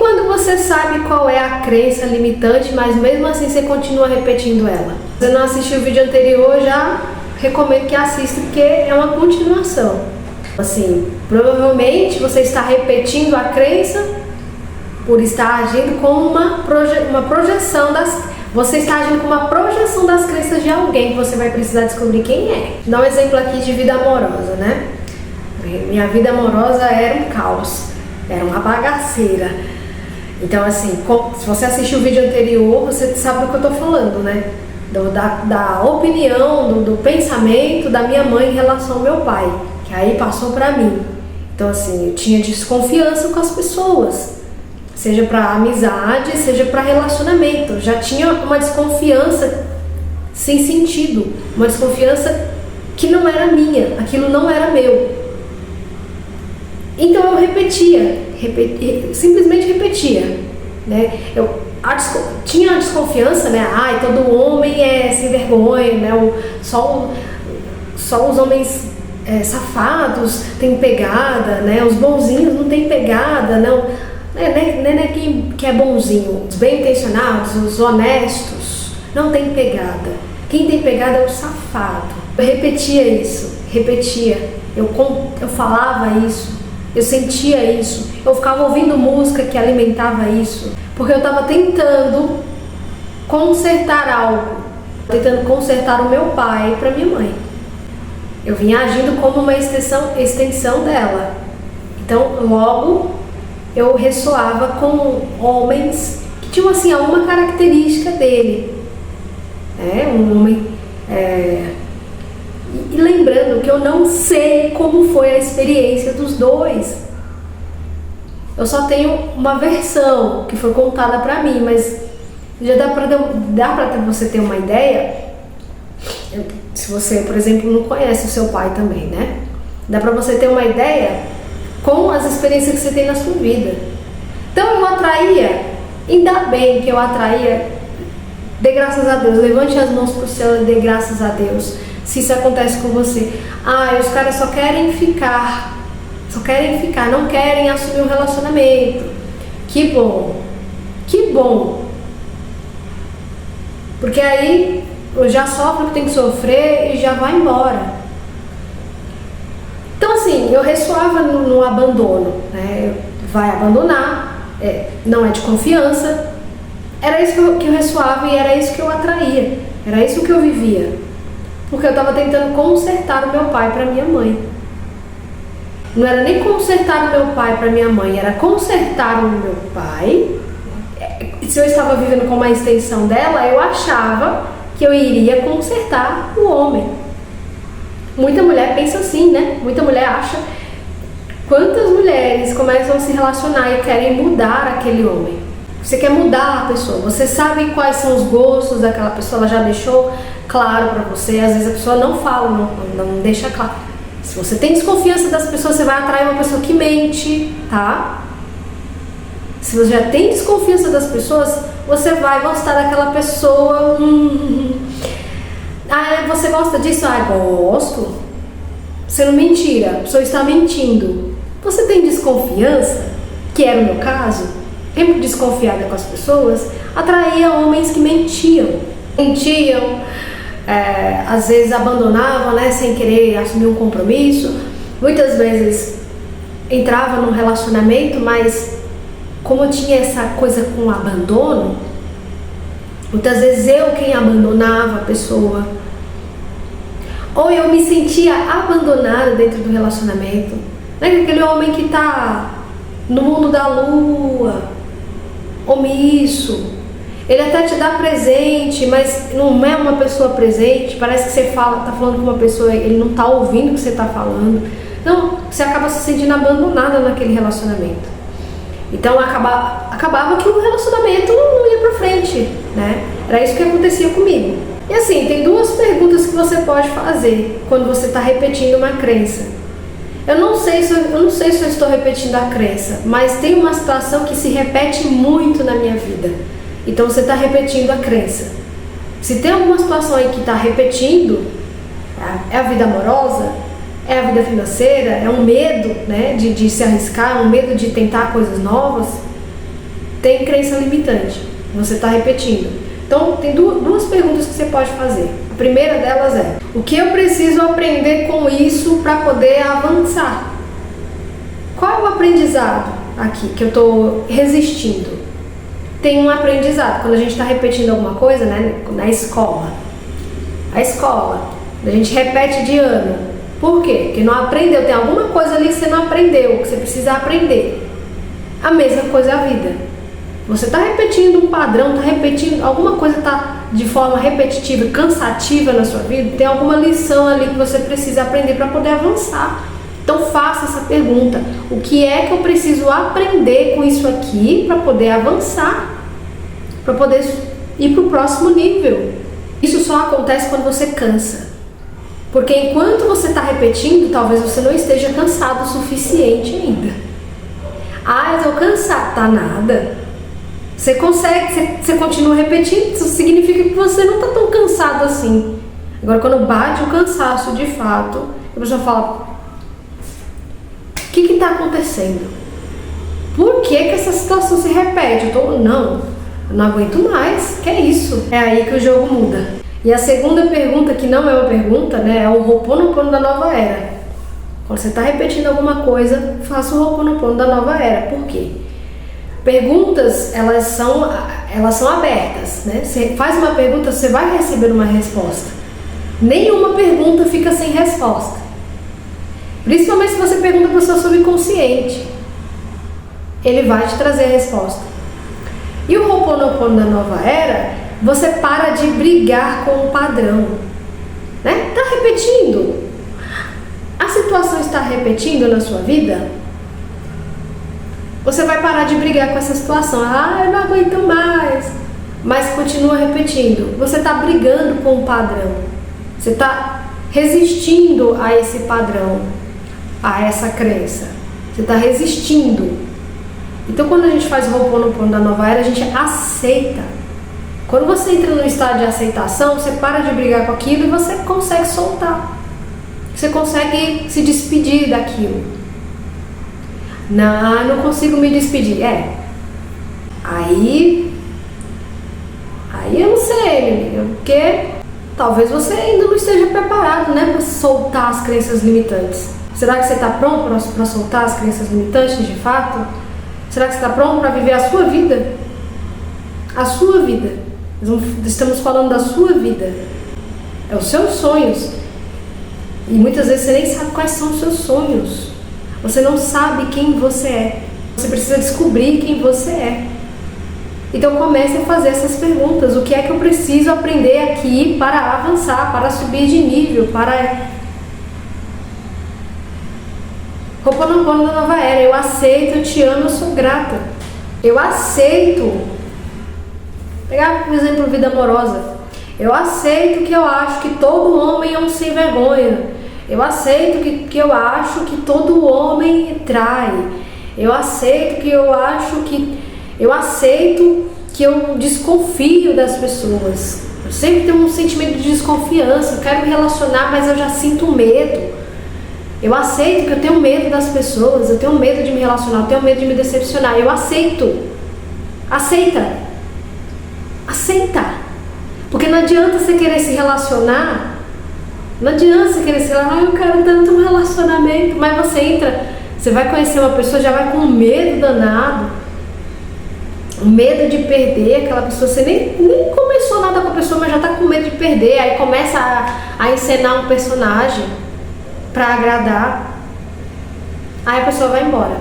quando você sabe qual é a crença limitante, mas mesmo assim você continua repetindo ela? Você não assistiu o vídeo anterior, já recomendo que assista, porque é uma continuação. Assim, provavelmente você está repetindo a crença por estar agindo como uma projeção você está agindo com uma projeção das crenças de alguém que você vai precisar descobrir quem é. Vou dar um exemplo aqui de vida amorosa, né? Minha vida amorosa era um caos, era uma bagaceira. Então, assim, se você assistiu o vídeo anterior, você sabe do que eu tô falando, né? Da opinião, do pensamento da minha mãe em relação ao meu pai, que aí passou pra mim. Então, assim, eu tinha desconfiança com as pessoas, seja pra amizade, seja pra relacionamento. Eu já tinha uma desconfiança sem sentido, uma desconfiança que não era minha, aquilo não era meu. Então eu simplesmente repetia, né? Tinha a desconfiança, né? Ai, todo homem é sem vergonha, né? Só os homens safados têm pegada, né? Os bonzinhos não têm pegada, não. Né? Quem é bonzinho, os bem intencionados, os honestos, não tem pegada. Quem tem pegada é o safado. Eu repetia isso, eu falava isso, eu sentia isso, eu ficava ouvindo música que alimentava isso, porque eu estava tentando consertar algo, tentando consertar o meu pai para minha mãe. Eu vinha agindo como uma extensão dela. Então, logo, eu ressoava com homens que tinham assim alguma característica dele. Um homem. E lembrando que eu não sei como foi a experiência dos dois. Eu só tenho uma versão que foi contada pra mim, mas já dá pra você ter uma ideia. Se você, por exemplo, não conhece o seu pai também, né? Dá pra você ter uma ideia com as experiências que você tem na sua vida. Então eu atraía, ainda bem que eu atraía, dê graças a Deus, levante as mãos pro céu e dê graças a Deus se isso acontece com você. Os caras só querem ficar, não querem assumir um relacionamento. Que bom, porque aí eu já sofro o que tem que sofrer e já vai embora. Então assim, eu ressoava no abandono, né? Vai abandonar, não é de confiança. Era isso que eu ressoava e era isso que eu atraía, era isso que eu vivia. Porque eu estava tentando consertar o meu pai para minha mãe. Não era nem consertar o meu pai para minha mãe, era consertar o meu pai. Se eu estava vivendo com uma extensão dela, eu achava que eu iria consertar o homem. Muita mulher pensa assim, né? Muita mulher acha. Quantas mulheres começam a se relacionar e querem mudar aquele homem? Você quer mudar a pessoa, você sabe quais são os gostos daquela pessoa, ela já deixou claro pra você. Às vezes a pessoa não fala, não deixa claro. Se você tem desconfiança das pessoas, você vai atrair uma pessoa que mente, tá? Se você já tem desconfiança das pessoas, você vai gostar daquela pessoa. Você gosta disso? Gosto. Sendo mentira, a pessoa está mentindo. Você tem desconfiança, que era o meu caso, sempre desconfiada com as pessoas, atraía homens que mentiam, às vezes abandonavam, né, sem querer assumir um compromisso. Muitas vezes entrava num relacionamento, mas como eu tinha essa coisa com o abandono, muitas vezes eu quem abandonava a pessoa, ou eu me sentia abandonada dentro do relacionamento, né? Aquele homem que está no mundo da lua, omisso, ele até te dá presente, mas não é uma pessoa presente, parece que você tá falando com uma pessoa, ele não está ouvindo o que você está falando. Então você acaba se sentindo abandonada naquele relacionamento. Então acabava que o relacionamento não ia pra frente, né? Era isso que acontecia comigo. E assim, tem duas perguntas que você pode fazer quando você está repetindo uma crença. Eu não sei se eu estou repetindo a crença, mas tem uma situação que se repete muito na minha vida. Então você está repetindo a crença. Se tem alguma situação aí que está repetindo, é a vida amorosa, é a vida financeira, é um medo, né, de se arriscar, um medo de tentar coisas novas, tem crença limitante. Você está repetindo. Então, tem duas perguntas que você pode fazer. A primeira delas é: o que eu preciso aprender com isso para poder avançar? Qual é o aprendizado aqui que eu estou resistindo? Tem um aprendizado. Quando a gente está repetindo alguma coisa, né, na escola. A escola, a gente repete de ano. Por quê? Porque não aprendeu. Tem alguma coisa ali que você não aprendeu, que você precisa aprender. A mesma coisa a vida. Você está repetindo um padrão, está repetindo, alguma coisa está de forma repetitiva, cansativa na sua vida, tem alguma lição ali que você precisa aprender para poder avançar. Então faça essa pergunta: o que é que eu preciso aprender com isso aqui para poder avançar? Para poder ir para o próximo nível. Isso só acontece quando você cansa. Porque enquanto você está repetindo, talvez você não esteja cansado o suficiente ainda. Ah, eu estou cansado. Tá nada. Você consegue, você continua repetindo, isso significa que você não está tão cansado assim. Agora, quando bate o cansaço de fato, a pessoa fala: o que está acontecendo? Por que essa situação se repete? Eu não aguento mais, que é isso? É aí que o jogo muda. E a segunda pergunta, que não é uma pergunta, né, é o Ho'oponopono da nova era. Quando você está repetindo alguma coisa, faça o Ho'oponopono da nova era. Por quê? Perguntas, elas são abertas, né? Você faz uma pergunta, você vai receber uma resposta. Nenhuma pergunta fica sem resposta. Principalmente se você pergunta para o seu subconsciente. Ele vai te trazer a resposta. E o Ho'oponopono da nova era, você para de brigar com o padrão. Né? Está repetindo. A situação está repetindo na sua vida. Você vai parar de brigar com essa situação. Ah, eu não aguento mais. Mas continua repetindo. Você está brigando com o padrão. Você está resistindo a esse padrão, a essa crença. Você está resistindo. Então, quando a gente faz o Ho'oponopono da nova era, a gente aceita. Quando você entra no estado de aceitação, você para de brigar com aquilo e você consegue soltar. Você consegue se despedir daquilo. Não consigo me despedir. Aí eu não sei, minha amiga, porque talvez você ainda não esteja preparado, né, para soltar as crenças limitantes. Será que você está pronto para soltar as crenças limitantes de fato? Será que você está pronto para viver a sua vida? A sua vida. Estamos falando da sua vida. É os seus sonhos. E muitas vezes você nem sabe quais são os seus sonhos. Você não sabe quem você é. Você precisa descobrir quem você é. Então comece a fazer essas perguntas. O que é que eu preciso aprender aqui para avançar, para subir de nível, para... Ho'oponopono da nova era. Eu aceito, eu te amo, eu sou grata. Eu aceito. Vou pegar por exemplo vida amorosa. Eu aceito que eu acho que todo homem é um sem vergonha. Eu aceito que eu acho que todo homem trai. Eu aceito que eu desconfio das pessoas. Eu sempre tenho um sentimento de desconfiança. Eu quero me relacionar, mas eu já sinto medo. Eu aceito que eu tenho medo das pessoas. Eu tenho medo de me relacionar. Eu tenho medo de me decepcionar. Eu aceito. Aceita. Porque não adianta você querer se relacionar. Não adianta você querer ser lá, eu quero tanto um relacionamento, mas você entra, você vai conhecer uma pessoa, já vai com um medo danado, um medo de perder aquela pessoa, você nem começou nada com a pessoa, mas já tá com medo de perder, aí começa a encenar um personagem para agradar, aí a pessoa vai embora.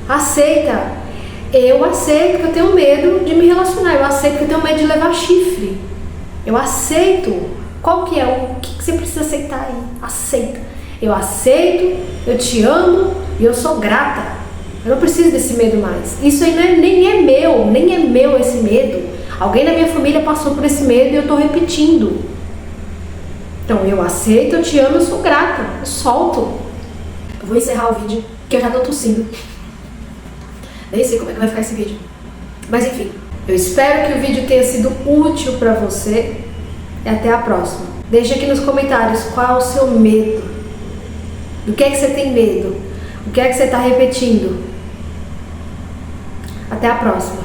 Aceita. Eu aceito que eu tenho medo de me relacionar, eu aceito que eu tenho medo de levar chifre, eu aceito. Qual que é? O que você precisa aceitar aí? Aceita. Eu aceito, eu te amo e eu sou grata. Eu não preciso desse medo mais. Isso aí nem é meu esse medo. Alguém na minha família passou por esse medo e eu tô repetindo. Então eu aceito, eu te amo, eu sou grata. Eu solto. Eu vou encerrar o vídeo, porque eu já tô tossindo. Nem sei como é que vai ficar esse vídeo. Mas enfim, eu espero que o vídeo tenha sido útil pra você. E até a próxima. Deixa aqui nos comentários qual é o seu medo. Do que é que você tem medo? O que é que você está repetindo? Até a próxima!